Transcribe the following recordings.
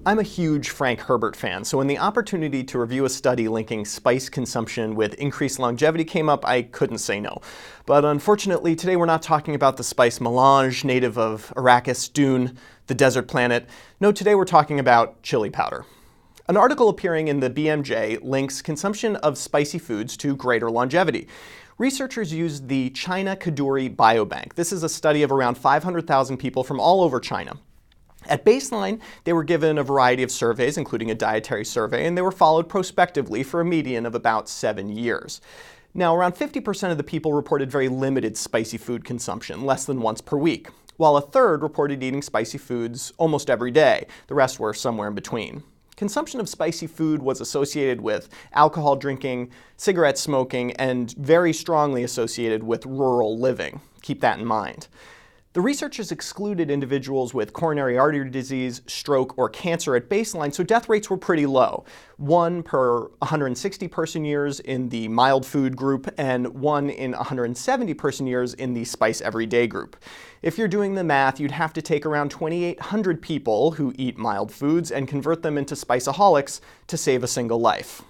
I'm a huge Frank Herbert fan, so when the opportunity to review a study linking spice consumption with increased longevity came up, I couldn't say no. But unfortunately, today we're not talking about the spice melange native of Arrakis Dune, the desert planet. No, today we're talking about chili powder. An article appearing in the BMJ links consumption of spicy foods to greater longevity. Researchers used the China Kadoorie Biobank. This is a study of around 500,000 people from all over China. At baseline, they were given a variety of surveys, including a dietary survey, and they were followed prospectively for a median of about 7 years. Now, around 50% of the people reported very limited spicy food consumption, less than once per week, while a third reported eating spicy foods almost every day. The rest were somewhere in between. Consumption of spicy food was associated with alcohol drinking, cigarette smoking, and very strongly associated with rural living. Keep that in mind. The researchers excluded individuals with coronary artery disease, stroke, or cancer at baseline, so death rates were pretty low. 1 per 160 person years in the mild food group and 1 in 170 person years in the spice everyday group. If you're doing the math, you'd have to take around 2,800 people who eat mild foods and convert them into spiceaholics to save a single life.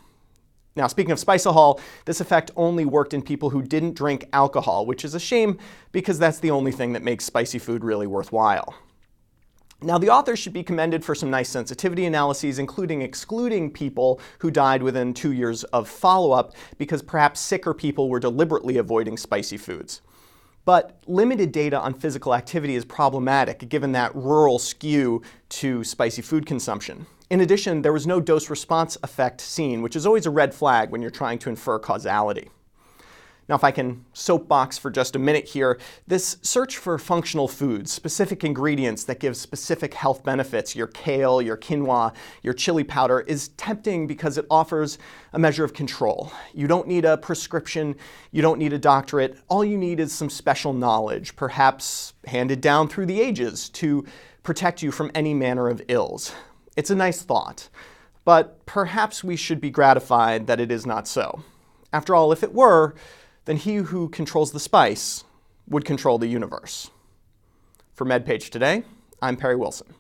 Now, speaking of spiceahol, this effect only worked in people who didn't drink alcohol, which is a shame because that's the only thing that makes spicy food really worthwhile. Now, the authors should be commended for some nice sensitivity analyses, including excluding people who died within 2 years of follow-up because perhaps sicker people were deliberately avoiding spicy foods. But limited data on physical activity is problematic given that rural skew to spicy food consumption. In addition, there was no dose-response effect seen, which is always a red flag when you're trying to infer causality. Now, if I can soapbox for just a minute here, this search for functional foods, specific ingredients that give specific health benefits, your kale, your quinoa, your chili powder, is tempting because it offers a measure of control. You don't need a prescription, you don't need a doctorate, all you need is some special knowledge, perhaps handed down through the ages, to protect you from any manner of ills. It's a nice thought, but perhaps we should be gratified that it is not so. After all, if it were, then he who controls the spice would control the universe. For MedPage Today, I'm Perry Wilson.